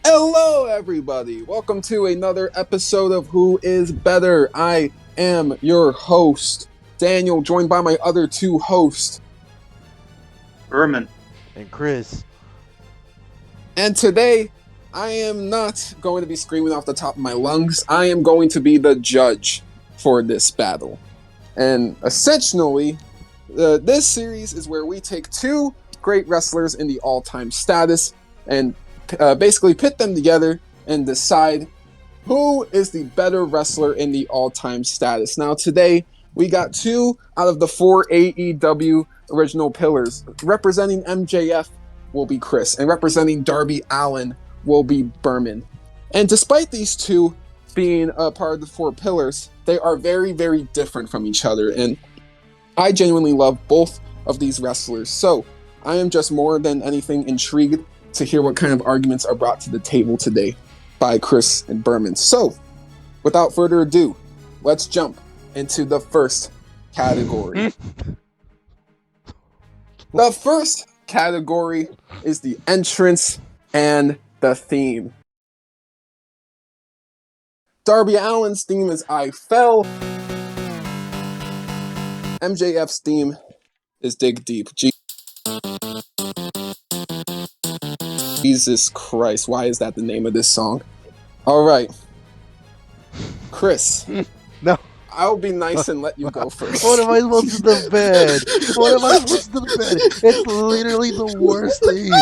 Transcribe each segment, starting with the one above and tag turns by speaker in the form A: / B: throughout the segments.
A: Hello, everybody. Welcome to another episode of Who is Better. I am your host, Daniel, joined by my other two hosts.
B: Herman.
C: And Chris.
A: And today, I am not going to be screaming off the top of my lungs. I am going to be the judge for this battle. And essentially, this series is where we take two great wrestlers in the all-time status and basically pit them together and decide who is the better wrestler in the all-time status. Now today, we got two out of the four AEW original pillars. Representing MJF will be Chris, and representing Darby Allin will be Berman. And despite these two being a part of the four pillars, they are very, very different from each other, and I genuinely love both of these wrestlers. So I am just more than anything intrigued to hear what kind of arguments are brought to the table today by Chris and Berman. So, without further ado, let's jump into the first category. The first category is the entrance and the theme. Darby Allin's theme is I Fell. MJF's theme is Dig Deep. Jesus Christ, why is that the name of this song? All right. Chris.
C: No.
A: I'll be nice and let you go first.
C: What am I supposed to defend? What am I supposed to defend? It's literally the worst theme.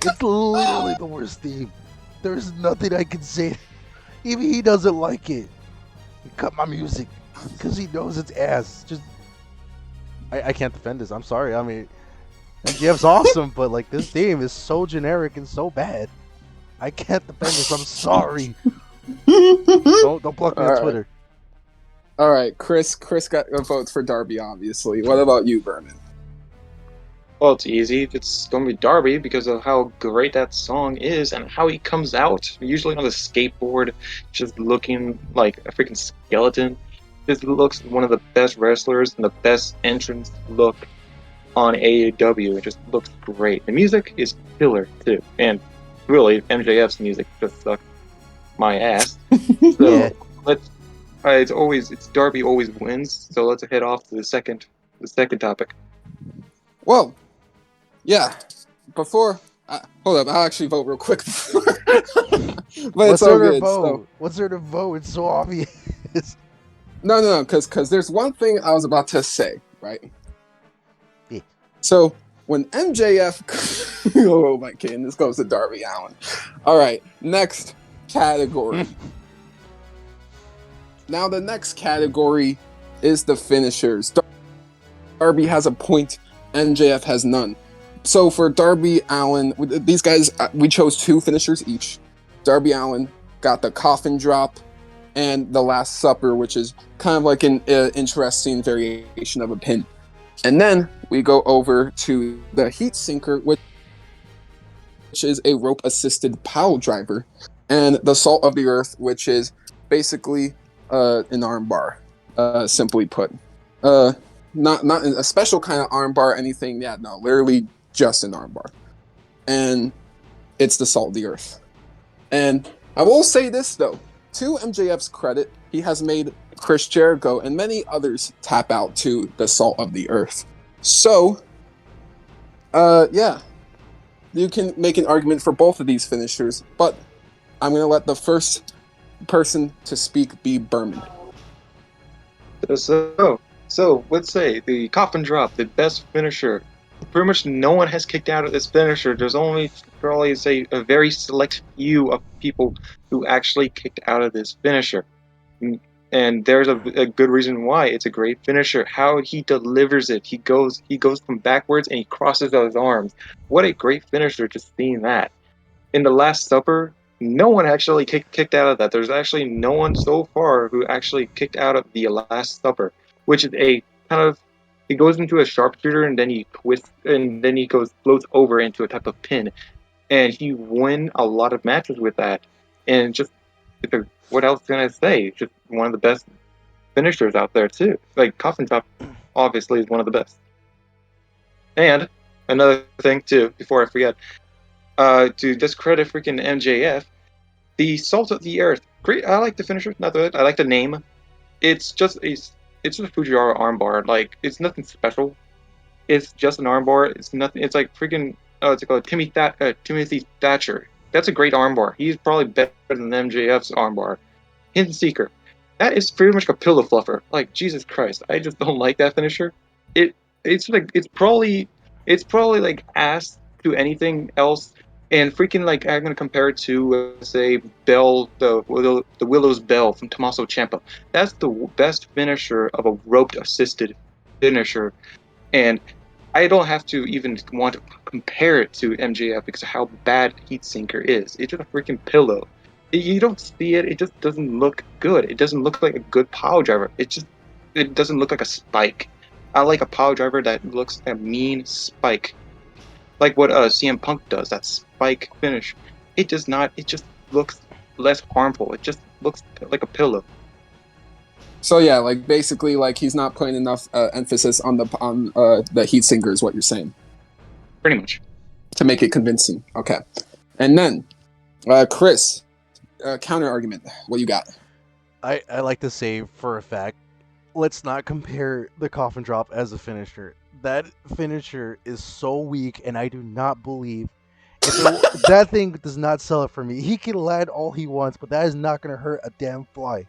C: It's literally the worst theme. There's nothing I can say. Even he doesn't like it. He cut my music because he knows it's ass. Just, I can't defend this. I'm sorry. I mean, MJF's awesome, but like this theme is so generic and so bad. I can't defend this. I'm sorry. Don't block me on Twitter.
A: All right, Chris got votes for Darby, obviously. What about you, Berman?
B: Well, it's easy. It's going to be Darby because of how great that song is and how he comes out, usually on the skateboard, just looking like a freaking skeleton. Just looks one of the best wrestlers and the best entrance look on AEW. It just looks great. The music is killer, too. And really, MJF's music just sucks my ass. So
C: Yeah.
B: let's... it's Darby always wins. So let's head off to the second topic.
A: Well, yeah. Before, hold up, I'll actually vote real quick. But
C: What's
A: it's all
C: there to
A: good.
C: vote?
A: So,
C: What's there to vote? It's so obvious.
A: no, because there's one thing I was about to say, right?
C: Yeah.
A: So when MJF, oh my goodness, this goes to Darby Allin. All right, next category. Now the next category is the finishers. Darby has a point, MJF has none. So for Darby Allin, these guys, we chose two finishers each. Darby Allin got the coffin drop and the Last Supper, which is kind of like an interesting variation of a pin. And then we go over to the heat sinker, which is a rope-assisted pile driver, and the Salt of the Earth, which is basically an arm bar, simply put. Not a special kind of arm bar, anything. Yeah, no, literally just an arm bar. And it's the Salt of the Earth. And I will say this, though. To MJF's credit, he has made Chris Jericho and many others tap out to the Salt of the Earth. So, yeah. You can make an argument for both of these finishers, but I'm going to let the first person to speak be Berman.
B: So let's say the coffin drop, the best finisher. Pretty much no one has kicked out of this finisher. There's only probably say a very select few of people who actually kicked out of this finisher. And there's a good reason why it's a great finisher. How he delivers it. He goes from backwards and he crosses out his arms. What a great finisher, just seeing that. In the Last Supper, no one actually kicked out of that. There's actually no one so far who actually kicked out of the Last Supper, which is a kind of, he goes into a sharpshooter and then he twists and then he floats over into a type of pin, and he won a lot of matches with that. And just what else can I say? Just one of the best finishers out there too. Like Coffin Top, obviously is one of the best. And another thing too, before I forget, To discredit freaking MJF, the Salt of the Earth. Great. I like the finisher. Not that I like the name. It's just a Fujiwara armbar. Like it's nothing special. It's just an armbar. It's nothing. It's like freaking. Oh, it's called Timothy Thatcher. That's a great armbar. He's probably better than MJF's armbar. Hidden Seeker. That is pretty much like a pillow fluffer. Like Jesus Christ, I just don't like that finisher. It it's like it's probably like ass to anything else. And freaking like I'm gonna compare it to say Bell the Willow's Bell from Tommaso Ciampa. That's the best finisher of a roped assisted finisher, and I don't have to even want to compare it to MJF because of how bad Heat Sinker is. It's just a freaking pillow. You don't see it. It just doesn't look good. It doesn't look like a good power driver. It doesn't look like a spike. I like a power driver that looks like a mean spike, like what CM Punk does. That spike finish. It does not. It just looks less harmful. It just looks like a pillow.
A: So yeah, like basically, like he's not putting enough emphasis on the heat sinker, is what you're saying,
B: Pretty much.
A: to make it convincing. Okay, and then Chris, counter argument. What you got?
C: I like to say for a fact, let's not compare the coffin drop as a finisher. That finisher is so weak, and I do not believe that thing does not sell it for me. He can land all he wants, but that is not going to hurt a damn fly.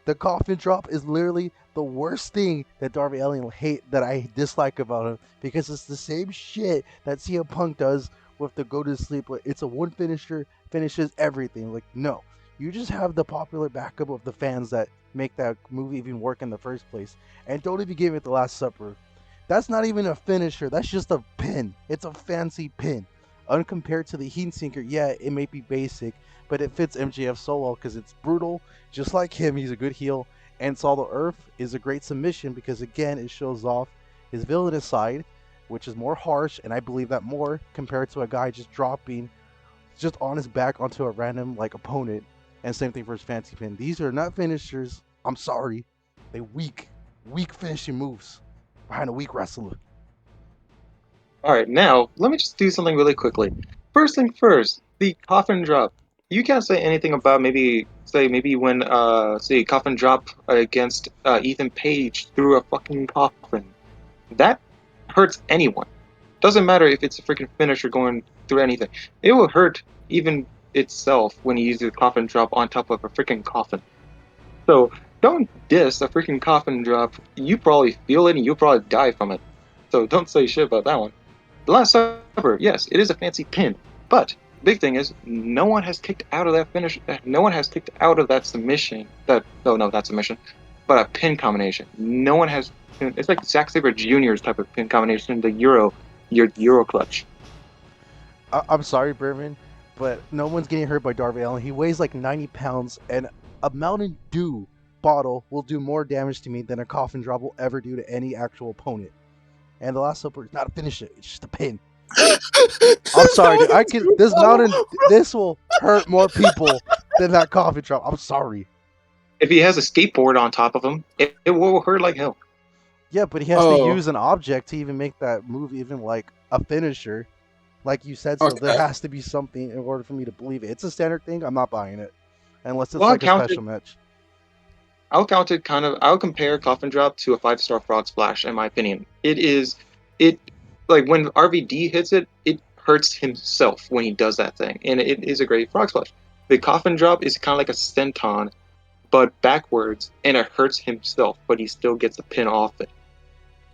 C: The coffin drop is literally the worst thing that Darby Allin hate that I dislike about him because it's the same shit that CM Punk does with the go to sleep. It's a one finisher, finishes everything. Like no, you just have the popular backup of the fans that make that movie even work in the first place, and don't even give it the Last Supper. That's not even a finisher. That's just a pin. It's a fancy pin. Uncompared to the Heat Sinker, yeah, it may be basic, but it fits MJF so well because it's brutal. Just like him, he's a good heel. And Salt of Earth is a great submission because, again, it shows off his villainous side, which is more harsh, and I believe that more compared to a guy just dropping just on his back onto a random like opponent. And same thing for his fancy pin. These are not finishers. I'm sorry. They weak finishing moves behind a weak wrestler.
B: All right, now let me just do something really quickly. First thing first, the coffin drop. You can't say anything about maybe when say coffin drop against Ethan Page through a fucking coffin. That hurts anyone. Doesn't matter if it's a freaking finisher going through anything. It will hurt even itself when you use a coffin drop on top of a freaking coffin. So don't diss a freaking coffin drop. You probably feel it and you'll probably die from it. So don't say shit about that one. The Last Supper, yes, it is a fancy pin, but big thing is no one has kicked out of that finish. No one has kicked out of that submission. That submission, but a pin combination. No one has. It's like Zack Sabre Jr.'s type of pin combination, the Euro clutch.
C: I'm sorry, Berman, but no one's getting hurt by Darby Allin. He weighs like 90 pounds, and a Mountain Dew bottle will do more damage to me than a coffin drop will ever do to any actual opponent. And the Last Supper is not a finisher; it's just a pin. I'm sorry, dude. This will hurt more people than that coffin drop. I'm sorry.
B: If he has a skateboard on top of him, it will hurt like hell.
C: Yeah, but he has to use an object to even make that move even like a finisher. Like you said, so there has to be something in order for me to believe it. It's a standard thing. I'm not buying it unless it's like a special match.
B: I'll compare Coffin Drop to a 5-star Frog Splash, in my opinion. Like when RVD hits it, it hurts himself when he does that thing, and it is a great Frog Splash. The Coffin Drop is kind of like a senton, but backwards, and it hurts himself, but he still gets a pin off it.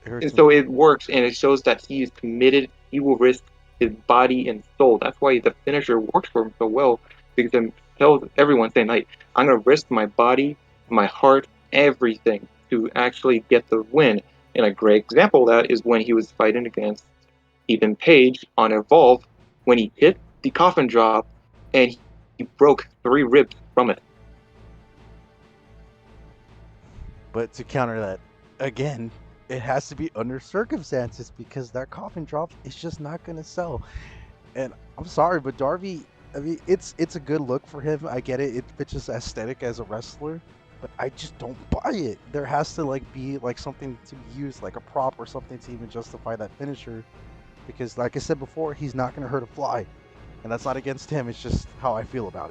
B: And so it works, and it shows that he is committed. He will risk his body and soul. That's why the finisher works for him so well, because it tells everyone saying, like, I'm going to risk my body, my heart, everything to actually get the win. And a great example of that is when he was fighting against Ethan Page on Evolve, when he hit the coffin drop and he broke 3 ribs from it.
C: But to counter that, again, it has to be under circumstances because that coffin drop is just not going to sell. And I'm sorry, but Darby, I mean, it's a good look for him. I get it. It fits his aesthetic as a wrestler, but I just don't buy it. There has to like be like something to be used, like a prop or something to even justify that finisher. Because like I said before, he's not going to hurt a fly. And that's not against him, it's just how I feel about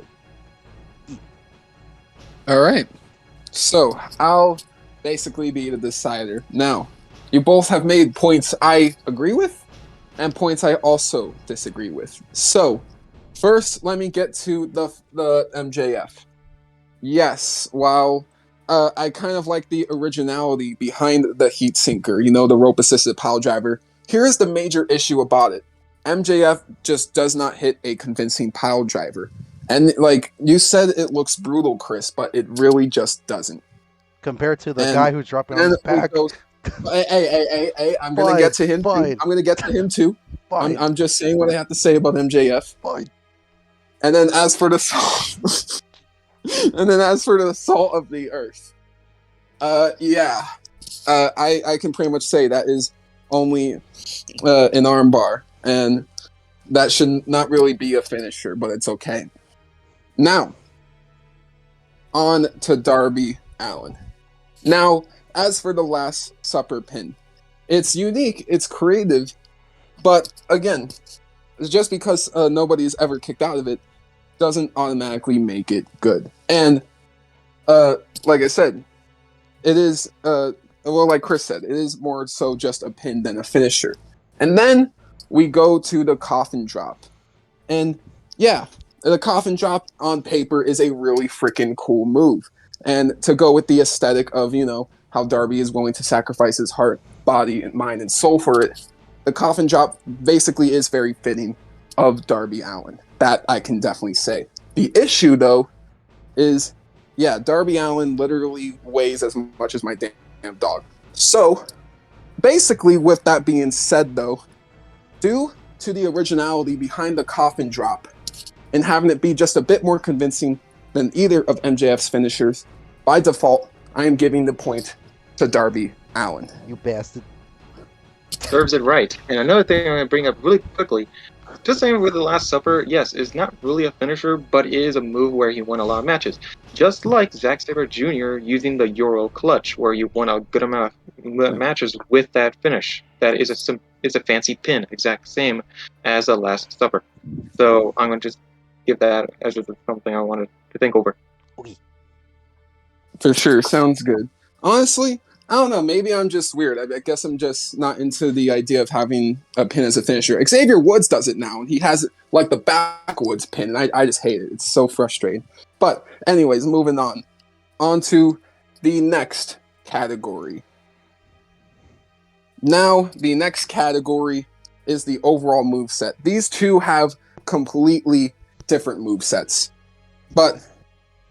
C: it.
A: All right. So I'll basically be the decider. Now, you both have made points I agree with and points I also disagree with. So, first, let me get to the MJF. Yes, while I kind of like the originality behind the heat sinker, the rope assisted pile driver. Here's the major issue about it. MJF just does not hit a convincing pile driver. And like you said, it looks brutal, Chris, but it really just doesn't.
C: Compared to the
A: And
C: guy who's dropping on
A: then
C: his
A: we
C: back.
A: go. Hey! I'm gonna get
C: Fine,
A: to him too.
C: fine,
A: I'm gonna get to him too. I'm
C: fine,
A: I'm just saying what I have to say about MJF.
C: fine.
A: And then as for the and then as for the salt of the earth, yeah, I can pretty much say that is only an armbar, and that should not really be a finisher, but it's okay. Now, on to Darby Allin. Now, as for the Last Supper pin, it's unique, it's creative, but again, just because nobody's ever kicked out of it doesn't automatically make it good. And like I said, it is well, like Chris said, it is more so just a pin than a finisher. And then we go to the coffin drop. And yeah, the coffin drop on paper is a really freaking cool move. And to go with the aesthetic of, how Darby is willing to sacrifice his heart, body, and mind and soul for it, the coffin drop basically is very fitting of Darby Allin. That I can definitely say. The issue, though, is yeah, Darby Allin literally weighs as much as my damn dog. So, basically, with that being said, though, due to the originality behind the coffin drop and having it be just a bit more convincing than either of MJF's finishers, by default, I am giving the point to Darby Allin.
C: You bastard.
B: Serves it right. And another thing I'm going to bring up really quickly, just saying with the Last Supper, yes, it's not really a finisher, but it is a move where he won a lot of matches. Just like Zack Sabre Jr. using the Euro Clutch, where you won a good amount of matches with that finish. That is it's a fancy pin, exact same as the Last Supper. So I'm going to just give that as just something I wanted to think over.
C: Okay.
A: For sure, sounds good. Honestly, I don't know. Maybe I'm just weird. I guess I'm just not into the idea of having a pin as a finisher. Xavier Woods does it now, and he has like the backwoods pin, and I just hate it. It's so frustrating. But anyways, moving on. On to the next category. Now, the next category is the overall moveset. These two have completely different movesets. But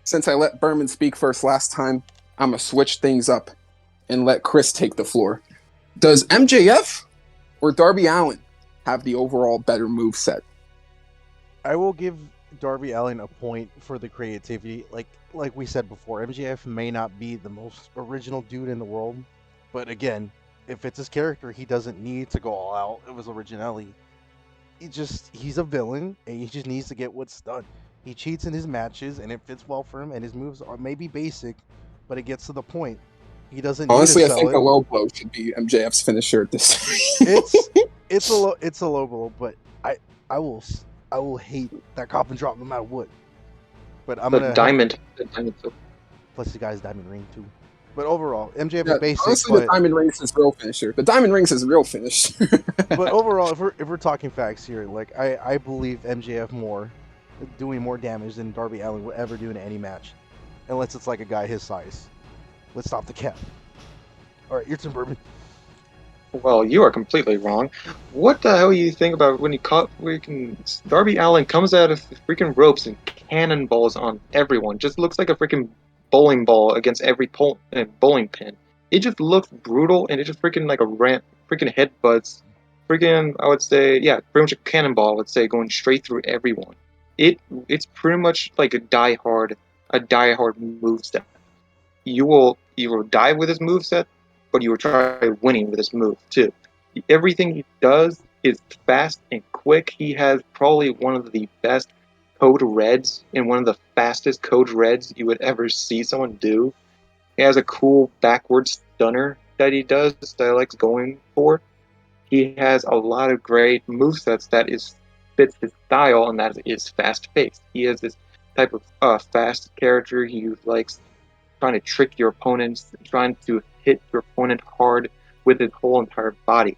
A: since I let Berman speak first last time, I'm going to switch things up and let Chris take the floor. Does MJF or Darby Allin have the overall better moveset?
C: I will give Darby Allin a point for the creativity. Like we said before, MJF may not be the most original dude in the world, but again, if it's his character, he doesn't need to go all out. It was originality. He's a villain, and he just needs to get what's done. He cheats in his matches, and it fits well for him, and his moves are maybe basic, but it gets to the point. He doesn't
A: Honestly,
C: need
A: I
C: to
A: think
C: sell
A: a
C: it.
A: low blow should be MJF's finisher at this time.
C: It's a low blow, but I will hate that coffin drop no matter what. But I'm gonna
B: The diamond.
C: plus the guy's diamond ring too. But overall, MJF
A: Yeah,
C: is basic.
A: honestly, the Diamond Rings is real finisher. The Diamond Rings is real finish.
C: But overall, if we're talking facts here, like I believe MJF more, doing more damage than Darby Allin will ever do in any match, unless it's like a guy his size. Let's stop the cap. All right, your turn, Bourbon.
B: Well, you are completely wrong. What the hell you think about when he caught freaking Darby Allin comes out of the freaking ropes and cannonballs on everyone? Just looks like a freaking bowling ball against every bowling pin. It just looks brutal, and it just freaking like a freaking headbutts. Freaking, I would say, yeah, pretty much a cannonball. I would say going straight through everyone. It's pretty much like a die-hard moveset. You will die with his moveset, but you will try winning with his move too. Everything he does is fast and quick. He has probably one of the best code reds and one of the fastest code reds you would ever see someone do. He has a cool backward stunner that he does that I like going for. He has a lot of great movesets that is fits his style, and that is fast paced. He has this type of fast character. He likes trying to trick your opponents, trying to hit your opponent hard with his whole entire body.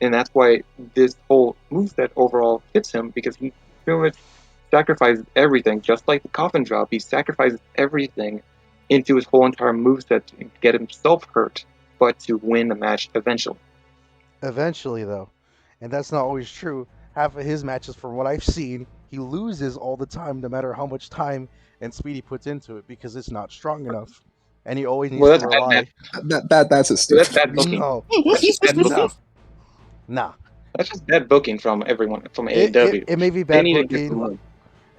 B: And that's why this whole moveset overall fits him, because he pretty much sacrifices everything, just like the coffin drop. He sacrifices everything into his whole entire moveset to get himself hurt, but to win the match eventually.
C: Eventually, though, and that's not always true. Half of his matches, from what I've seen, he loses all the time, no matter how much time and speed he puts into it, because it's not strong enough, and he always needs
B: Well,
C: to
B: that's bad
C: rely.
A: That's a
B: That's
A: stupid.
B: bad booking.
C: No,
B: That's just bad booking.
C: no, nah.
B: That's just bad booking from everyone from
C: It,
B: AEW.
C: it may be
B: They
C: bad
B: need to get some
C: booking,
B: more.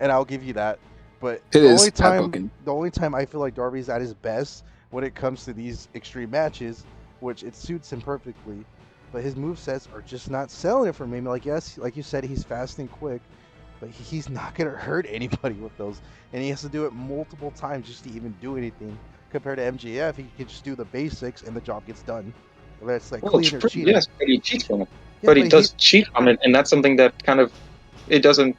C: and I'll give you that. But
A: It
C: the
A: is
C: only
A: bad
C: time,
A: booking.
C: the only time I feel like Darby's at his best when it comes to these extreme matches, which it suits him perfectly, but his movesets are just not selling it for me. Like, yes, like you said, he's fast and quick, but he's not gonna hurt anybody with those, and he has to do it multiple times just to even do anything. Compared to MJF, he can just do the basics and the job gets done. Whether it's like
B: Well,
C: clean or
B: true,
C: cheating.
B: yes, but he cheats from it.
C: Yeah,
B: But he does cheat from it, and that's something that kind of it doesn't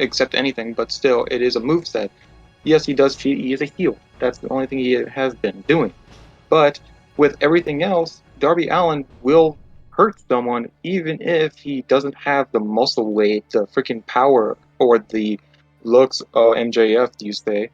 B: accept anything. But still, it is a moveset. Yes, he does cheat. He is a heel. That's the only thing he has been doing. But with everything else, Darby Allin will hurt someone even if he doesn't have the muscle weight, the freaking power, or the looks of MJF, you say.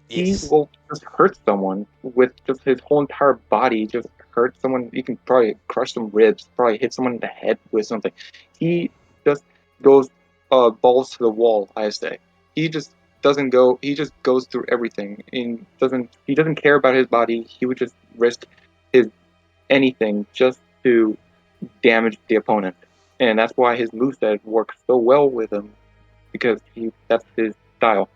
B: He
C: Yes.
B: will just hurt someone with just his whole entire body, just hurt someone. You can probably crush some ribs, probably hit someone in the head with something. He just goes balls to the wall, I say. He just doesn't go, he just goes through everything. And he doesn't care about his body. He would just risk his anything just to damage the opponent. And that's why his moveset works so well with him, because that's his style.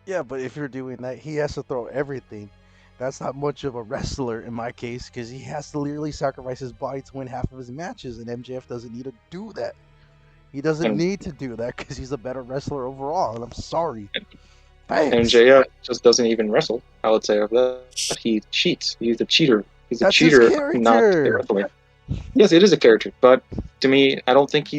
C: Yeah, but if you're doing that, he has to throw everything. That's not much of a wrestler in my case, because he has to literally sacrifice his body to win half of his matches, and MJF doesn't need to do that. He doesn't
B: And
C: need to do that because he's a better wrestler overall, and I'm sorry. Thanks.
B: MJF just doesn't even wrestle. I would say of that. He cheats. He's a cheater. He's a
C: That's his
B: cheater, not a
C: character.
B: wrestler. Yes, it is a character, but to me, I don't think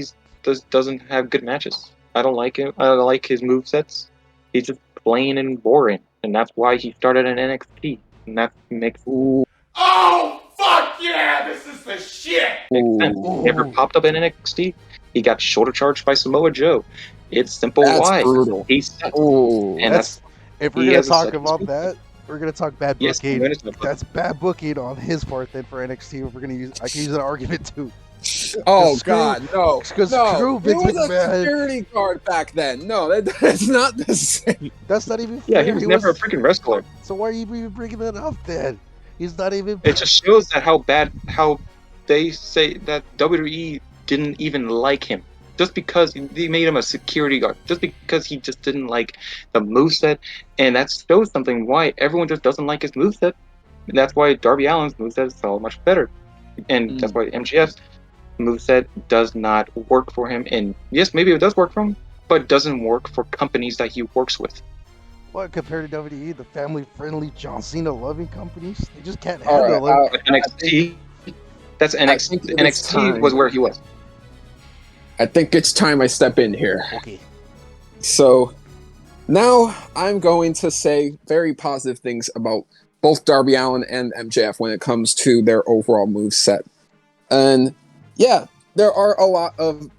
B: doesn't have good matches. I don't like him. I don't like his movesets. He's just plain and boring, and that's why he started in NXT, and that makes
D: Oh, fuck yeah, this is the shit!
B: sense. He never
C: Ooh.
B: popped up in NXT. He got shoulder charged by Samoa Joe. It's simple
A: That's
B: why.
A: brutal.
B: He sucks.
A: Oh,
B: And
C: That's if we're
B: he
C: gonna
B: has a
C: talk
B: second
C: about
B: speed.
C: that, we're gonna talk bad
B: Yes, I'm
C: booking.
B: going to talk about
C: That's bad booking on his part. Then for NXT, if we're gonna use, I can use an argument too.
A: oh
C: screw-
A: God, no,
C: Because
A: no.
C: screw
A: He
C: Vince
A: was a
C: McMahon.
A: security guard back then. No, that's not the same.
C: That's not even
B: Yeah,
C: fair.
B: he was never a freaking wrestler.
C: So why are you even bringing that up then? He's not even.
B: It just shows that how they say that WWE didn't even like him. Just because they made him a security guard. Just because he just didn't like the moveset. And that shows something why everyone just doesn't like his moveset. And that's why Darby Allin's moveset is so much better. And that's why MJF's moveset does not work for him. And yes, maybe it does work for him, but it doesn't work for companies that he works with.
C: What, compared to WWE, the family-friendly John Cena loving companies, they just can't
A: All
C: handle
A: right,
C: him.
B: But NXT, that's NXT.
A: think it is
B: NXT was
A: time.
B: where he was.
A: I think it's time I step in here.
C: Okay.
A: So now I'm going to say very positive things about both Darby Allin and MJF when it comes to their overall move set. And yeah, there are a lot of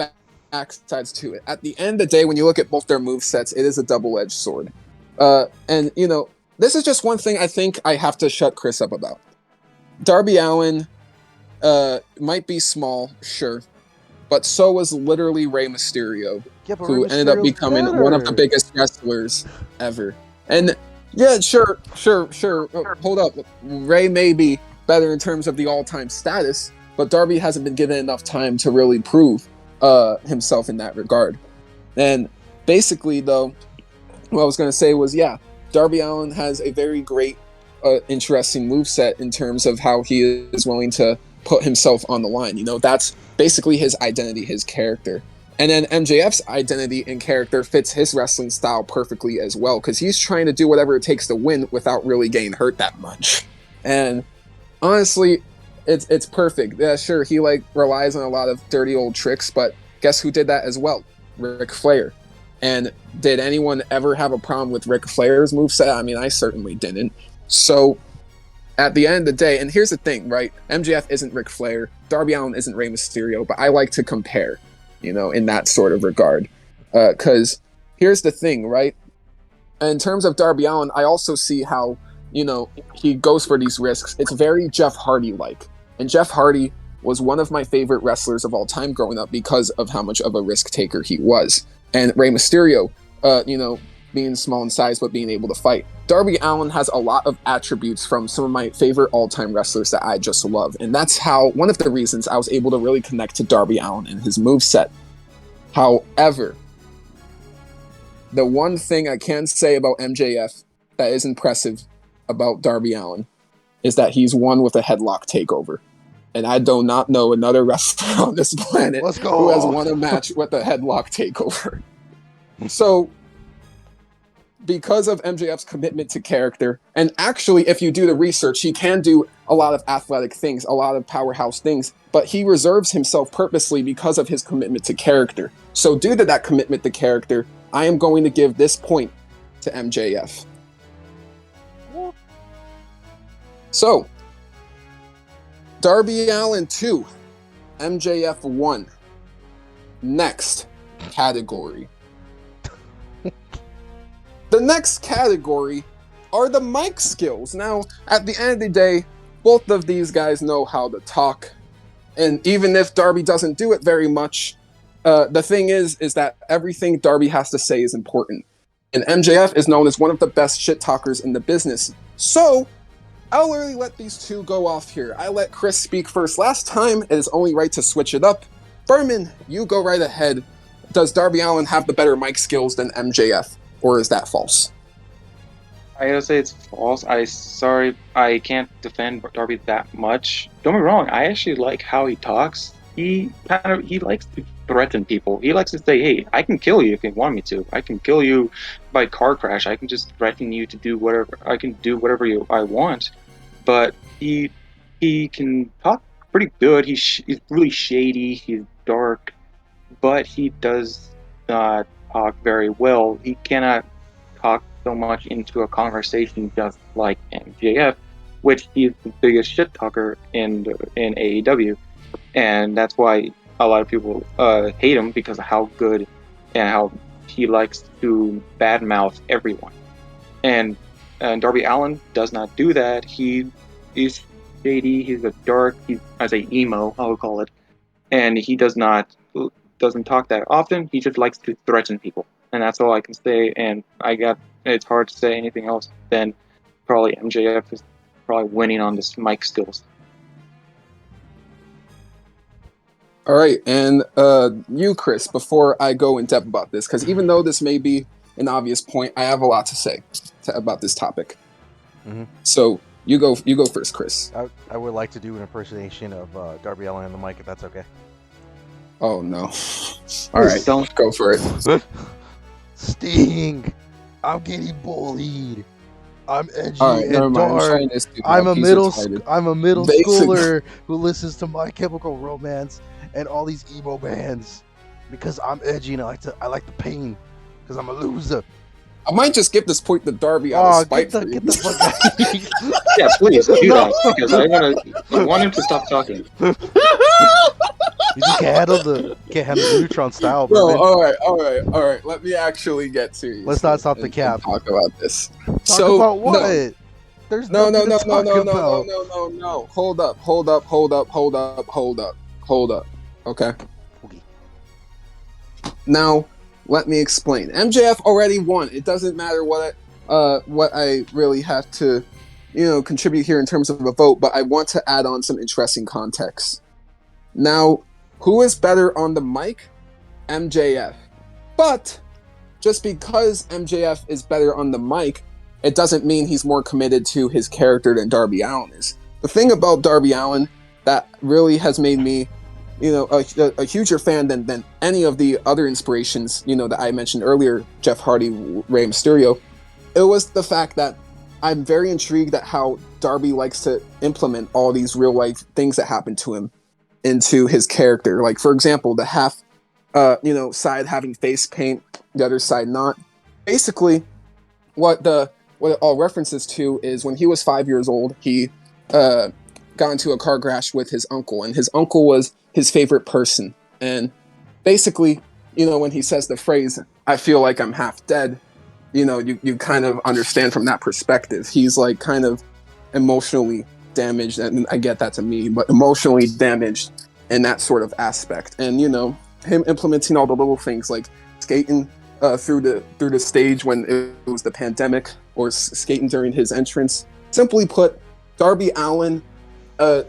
A: backsides to it. At the end of the day, when you look at both their move sets, it is a double-edged sword. And you know, this is just one thing I think I have to shut Chris up about. Darby Allin might be small, sure, but so was literally Rey Mysterio,
C: Yeah, but
A: who
C: Rey
A: ended up
C: Mysterio's
A: becoming
C: better.
A: one of the biggest wrestlers ever. And yeah, sure. Hold up. Rey may be better in terms of the all-time status, but Darby hasn't been given enough time to really prove himself in that regard. And basically, though, what I was going to say was, yeah, Darby Allin has a very great, interesting moveset in terms of how he is willing to put himself on the line. You know, that's basically his identity, his character. And then MJF's identity and character fits his wrestling style perfectly as well, because he's trying to do whatever it takes to win without really getting hurt that much. And honestly, it's perfect. Yeah, sure, he like relies on a lot of dirty old tricks, but guess who did that as well? Ric Flair. And did anyone ever have a problem with Ric Flair's moveset? I mean, I certainly didn't. So at the end of the day, and here's the thing, right? MJF isn't Ric Flair, Darby Allin isn't Rey Mysterio, but I like to compare, in that sort of regard. Because here's the thing, right? In terms of Darby Allin, I also see how, he goes for these risks. It's very Jeff Hardy-like. And Jeff Hardy was one of my favorite wrestlers of all time growing up because of how much of a risk taker he was. And Rey Mysterio, being small in size but being able to fight. Darby Allin has a lot of attributes from some of my favorite all-time wrestlers that I just love. And that's one of the reasons I was able to really connect to Darby Allin and his moveset. However, the one thing I can say about MJF that is impressive about Darby Allin is that he's won with a headlock takeover. And I do not know another wrestler on this planet who has won a match with a headlock takeover. So, because of MJF's commitment to character, and actually, if you do the research, he can do a lot of athletic things, a lot of powerhouse things, but he reserves himself purposely because of his commitment to character. So, due to that commitment to character, I am going to give this point to MJF. So, Darby Allin 2, MJF 1. Next category. The next category are the mic skills. Now, at the end of the day, both of these guys know how to talk. And even if Darby doesn't do it very much, the thing is that everything Darby has to say is important. And MJF is known as one of the best shit talkers in the business. So, I'll really let these two go off here. I let Chris speak first last time. It is only right to switch it up. Furman, you go right ahead. Does Darby Allin have the better mic skills than MJF? Or is that false?
B: I gotta say it's false. Sorry, I can't defend Darby that much. Don't be wrong, I actually like how he talks. He likes to threaten people. He likes to say, hey, I can kill you if you want me to. I can kill you by car crash. I can just threaten you to do whatever. I can do whatever I want. But he can talk pretty good. He's really shady. He's dark, but he does not talk very well. He cannot talk so much into a conversation just like MJF, which he's the biggest shit talker in AEW, and that's why a lot of people hate him because of how good and how he likes to badmouth everyone. And Darby Allin does not do that. He is shady. He's a dark. I say emo. I would call it, and he doesn't talk that often. He just likes to threaten people, and that's all I can say. And it's hard to say anything else than probably MJF is probably winning on this mic skills.
A: All right, and you, Chris, before I go in depth about this, because even though this may be an obvious point, I have a lot to say about this topic.
C: Mm-hmm.
A: So you go first, Chris.
C: I would like to do an impersonation of Darby Allin on the mic, if that's okay.
A: Oh no! All right, don't go for it.
C: Sting, I'm getting bullied. I'm edgy
A: right,
C: and dark. I'm a middle schooler who listens to My Chemical Romance and all these emo bands because I'm edgy and I like the pain because I'm a loser.
A: I might just give this point to Darby out of spite.
C: Get the fuck out.
B: Yeah, please do that because I want him to stop talking.
C: You just can't handle the neutron style.
A: No, all right. Let me actually get serious.
C: Let's not stop the cap.
A: Talk about this.
C: Talk about what?
A: No.
C: There's
A: No. Hold up. Okay. Now, let me explain. MJF already won. It doesn't matter what I really have to, contribute here in terms of a vote, but I want to add on some interesting context. Now, who is better on the mic? MJF. But just because MJF is better on the mic, it doesn't mean he's more committed to his character than Darby Allin is. The thing about Darby Allin that really has made me, a huger fan than any of the other inspirations, that I mentioned earlier, Jeff Hardy, Rey Mysterio, it was the fact that I'm very intrigued at how Darby likes to implement all these real life things that happen to him into his character. Like, for example, the half side having face paint, the other side not. Basically, what it all references to is when he was 5 years old, he got into a car crash with his uncle, and his uncle was his favorite person. And basically, when he says the phrase, "I feel like I'm half dead," you kind of understand from that perspective. He's like kind of emotionally damaged, and I get that to me, but emotionally damaged in that sort of aspect. And him implementing all the little things like skating through the stage when it was the pandemic, or skating during his entrance. Simply put, Darby Allin, a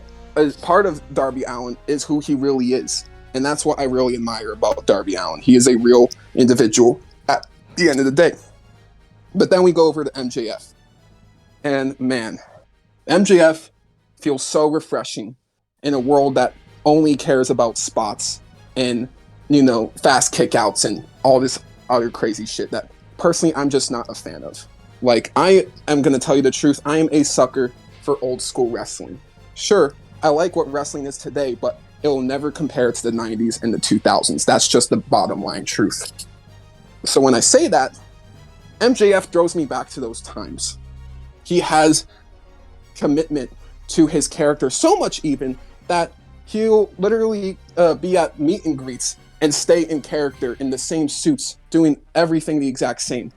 A: part of Darby Allin is who he really is, and that's what I really admire about Darby Allin. He is a real individual at the end of the day. But then we go over to MJF, and man, MJF feels so refreshing in a world that only cares about spots and fast kickouts and all this other crazy shit that personally I'm just not a fan of. Like, I am gonna tell you the truth, I am a sucker for old school wrestling. Sure, I like what wrestling is today, but it will never compare to the 90s and the 2000s. That's just the bottom line truth. So when I say that, MJF throws me back to those times. He has commitment to his character, so much even that he'll literally be at meet and greets and stay in character in the same suits, doing everything the exact same.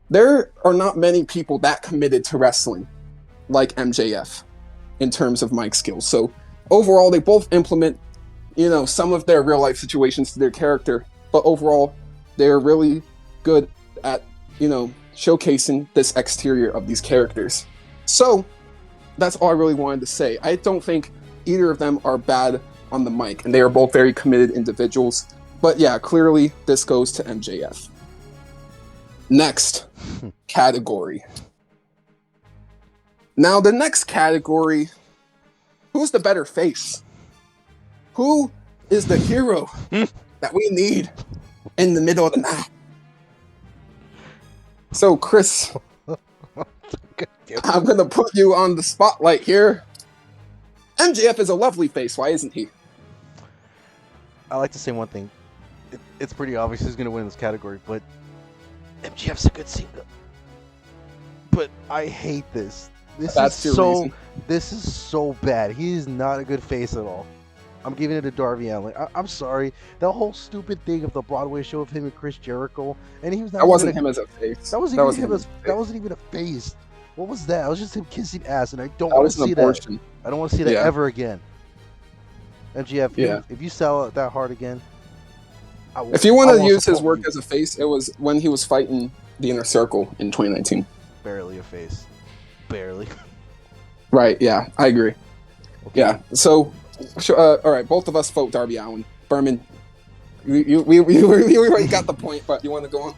A: There are not many people that committed to wrestling like MJF in terms of mic skills. So overall, they both implement, some of their real life situations to their character, but overall, they're really good at, showcasing this exterior of these characters. So that's all I really wanted to say. I don't think either of them are bad on the mic, and they are both very committed individuals. But yeah, clearly this goes to MJF. Next category. Now, the next category, who's the better face? Who is the hero that we need in the middle of the night? So, Chris, I'm going to put you on the spotlight here. MJF is a lovely face. Why isn't he?
C: I like to say one thing. It's pretty obvious who's going to win this category, but MJF's a good singer. But I hate this. This is so bad. He is not a good face at all. I'm giving it to Darby Allin. I'm sorry. That whole stupid thing of the Broadway show of him and Chris Jericho, and he was not.
A: That wasn't him as a face.
C: That wasn't even a face. What was that? It was just him kissing ass, and I don't want to see that. I don't want to see that ever again. MJF, if you sell it that hard again,
A: if you want to use his work as a face, it was when he was fighting the Inner Circle in 2019.
C: Barely a face. Barely. Right, yeah, I agree.
A: Okay. Yeah, so, all right, both of us vote Darby Allin. Berman, we already got the point, but you want to go on?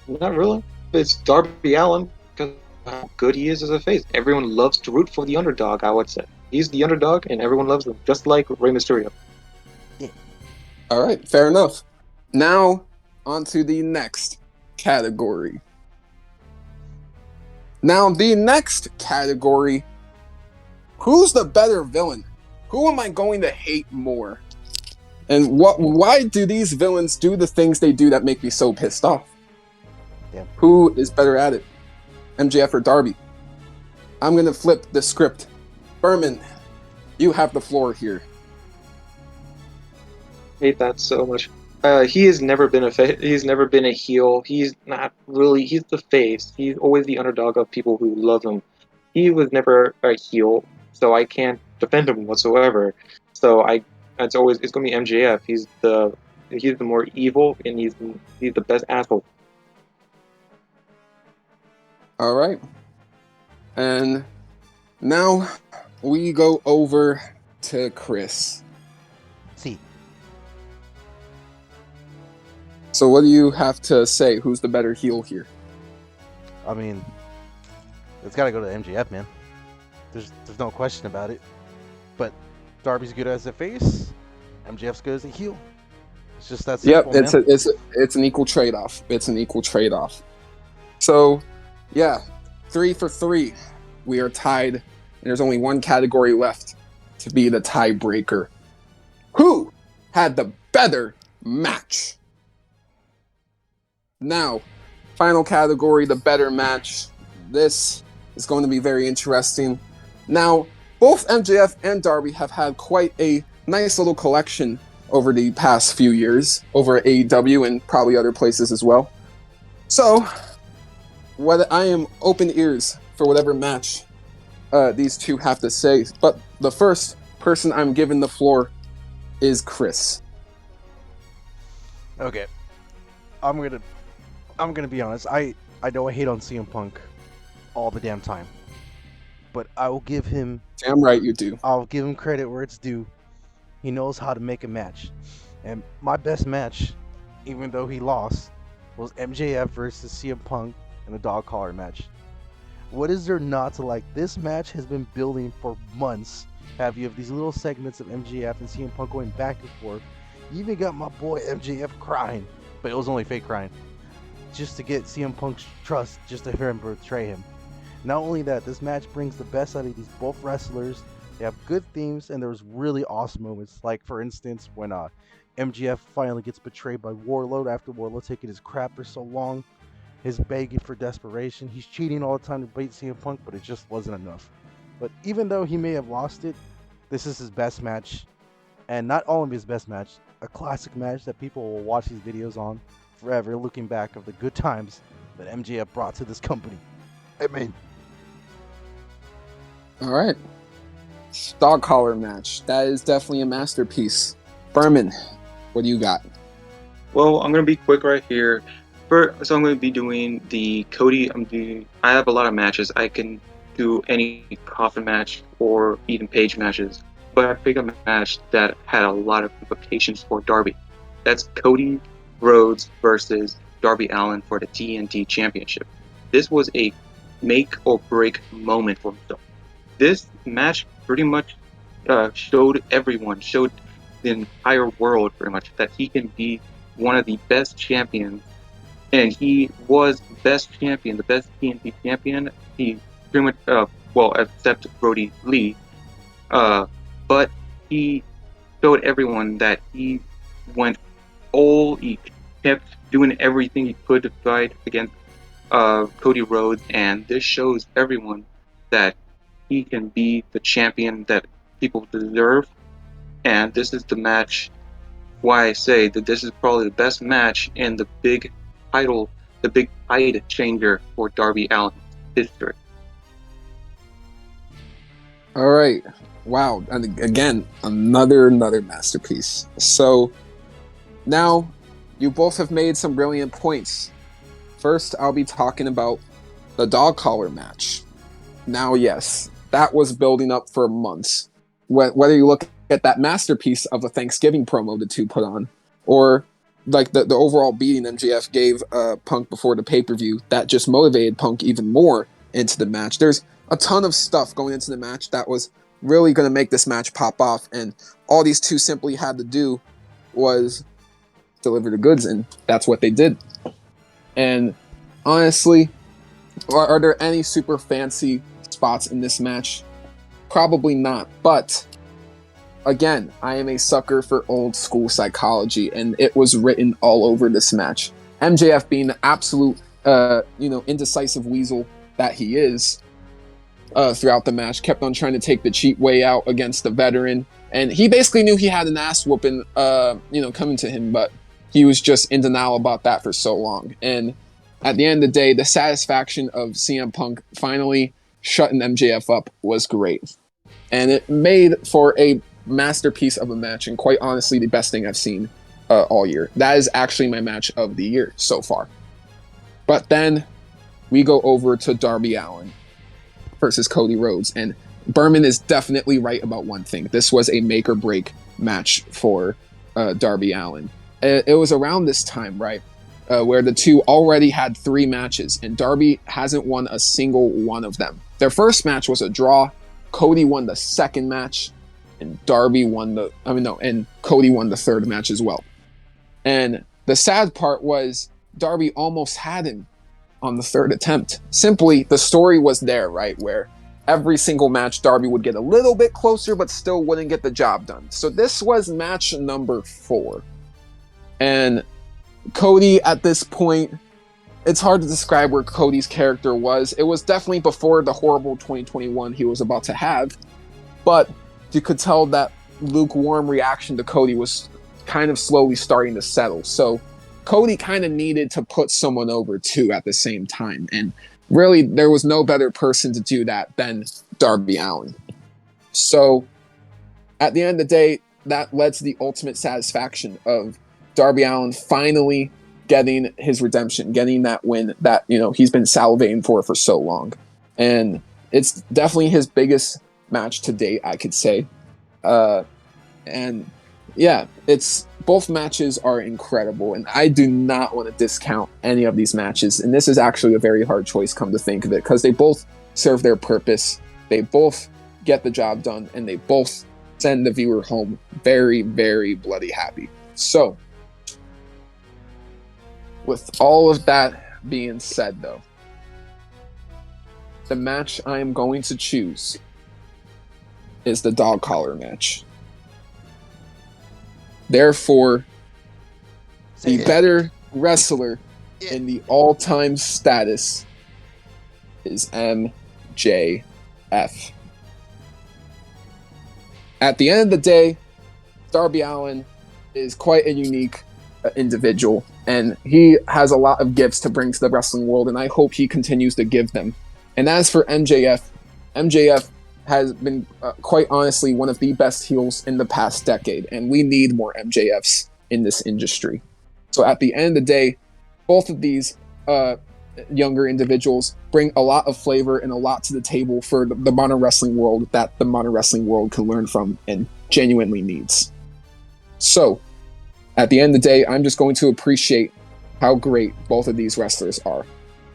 B: Not really. It's Darby Allin because of how good he is as a face. Everyone loves to root for the underdog, I would say. He's the underdog, and everyone loves him, just like Rey Mysterio.
C: Yeah.
A: All right, fair enough. Now, on to the next category. Now, the next category, who's the better villain? Who am I going to hate more? And why do these villains do the things they do that make me so pissed off?
C: Yeah.
A: Who is better at it? MJF or Darby? I'm going to flip the script. Berman, you have the floor here.
B: Hate that so much. He has never been he's never been a heel. He's not really. He's the face. He's always the underdog of people who love him. He was never a heel, so I can't defend him whatsoever. So it's gonna be MJF. He's the more evil, and he's the best asshole.
A: All right, and now we go over to Chris.
C: See.
A: So what do you have to say? Who's the better heel here?
C: I mean, it's got to go to MJF, man. There's no question about it. But Darby's good as a face. MJF's good as a heel. It's just that simple.
A: Yep, it's an equal trade-off. It's an equal trade-off. So, yeah, 3 for 3. We are tied, and there's only one category left to be the tiebreaker. Who had the better match. Now, final category, the better match. This is going to be very interesting. Now, both MJF and Darby have had quite a nice little collection over the past few years, over at AEW and probably other places as well. So, I am open ears for whatever match these two have to say. But the first person I'm giving the floor is Chris.
C: Okay, I'm gonna be honest. I know I hate on CM Punk all the damn time, but I will give him.
A: Damn right you do.
C: I'll give him credit where it's due. He knows how to make a match, and my best match, even though he lost, was MJF versus CM Punk in a dog collar match. What is there not to like? This match has been building for months. You have these little segments of MJF and CM Punk going back and forth. You even got my boy MJF crying, but it was only fake crying, just to get CM Punk's trust, just to hear him betray him. Not only that, this match brings the best out of these both wrestlers. They have good themes, and there was really awesome moments. Like, for instance, when MJF finally gets betrayed by Warlord after Warlord taking his crap for so long. His begging for desperation. He's cheating all the time to beat CM Punk, but it just wasn't enough. But even though he may have lost it, this is his best match. And not only his best match, a classic match that people will watch these videos on forever, looking back of the good times that MJF brought to this company. Amen.
A: All right. Dog collar match. That is definitely a masterpiece. Berman, what do you got?
B: Well, I'm going to be quick right here. So I'm going to be doing the Cody. I have a lot of matches. I can do any coffin match or even page matches. But I picked a match that had a lot of implications for Darby. That's Cody Rhodes versus Darby Allin for the TNT Championship. This was a make or break moment for himself. This match pretty much showed the entire world pretty much that he can be one of the best champions. And he was the best champion, the best TNT champion. He pretty much, except Brody Lee. But he showed everyone that he went he kept doing everything he could to fight against Cody Rhodes, and this shows everyone that he can be the champion that people deserve. And this is the match why I say that this is probably the best match in the big title, the big tide changer for Darby Allin's history.
A: All right. Wow. And again, another masterpiece. So now you both have made some brilliant points. First, I'll be talking about the dog collar match. Now, yes, that was building up for months. Whether you look at that masterpiece of a Thanksgiving promo the two put on, or like the overall beating MJF gave Punk before the pay-per-view, that just motivated Punk even more into the match. There's a ton of stuff going into the match that was really going to make this match pop off, and all these two simply had to do was deliver the goods, and that's what they did. And honestly, are there any super fancy spots in this match? Probably not, but again, I am a sucker for old school psychology, and it was written all over this match. MJF being the absolute, indecisive weasel that he is, throughout the match, kept on trying to take the cheap way out against the veteran, and he basically knew he had an ass whooping, coming to him, but he was just in denial about that for so long. And at the end of the day, the satisfaction of CM Punk finally shutting MJF up was great, and it made for a masterpiece of a match, and quite honestly, the best thing I've seen all year. That is actually my match of the year so far. But then we go over to Darby Allin versus Cody Rhodes, and Berman is definitely right about one thing. This was a make or break match for Darby Allin. It was around this time, right, where the two already had 3 matches, and Darby hasn't won a single one of them. Their first match was a draw. Cody won the second match, and Cody won the third match as well. And the sad part was Darby almost had him on the third attempt. Simply, the story was there, right, where every single match Darby would get a little bit closer, but still wouldn't get the job done. So this was match number 4. And Cody, at this point, it's hard to describe where Cody's character was. It was definitely before the horrible 2021 he was about to have, but you could tell that lukewarm reaction to Cody was kind of slowly starting to settle. So Cody kind of needed to put someone over too at the same time. And really, there was no better person to do that than Darby Allin. So at the end of the day, that led to the ultimate satisfaction of Darby Allin finally getting his redemption, getting that win that, you know, he's been salivating for so long. And it's definitely his biggest match to date, I could say. And yeah, it's both matches are incredible, and I do not want to discount any of these matches. And this is actually a very hard choice, come to think of it, because they both serve their purpose. They both get the job done, and they both send the viewer home very, very bloody happy. So, with all of that being said, though, the match I am going to choose is the dog collar match. Therefore, the better wrestler in the all-time status is MJF. At the end of the day, Darby Allin is quite a unique individual, and he has a lot of gifts to bring to the wrestling world, and I hope he continues to give them. And as for MJF, MJF has been, quite honestly, one of the best heels in the past decade, and we need more MJFs in this industry. So at the end of the day, both of these younger individuals bring a lot of flavor and a lot to the table for the modern wrestling world that the modern wrestling world can learn from and genuinely needs. So, at the end of the day, I'm just going to appreciate how great both of these wrestlers are.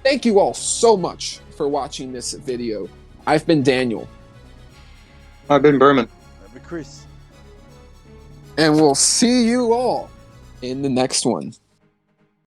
A: Thank you all so much for watching this video. I've been Daniel.
B: I've been Berman.
C: I've been Chris.
A: And we'll see you all in the next one.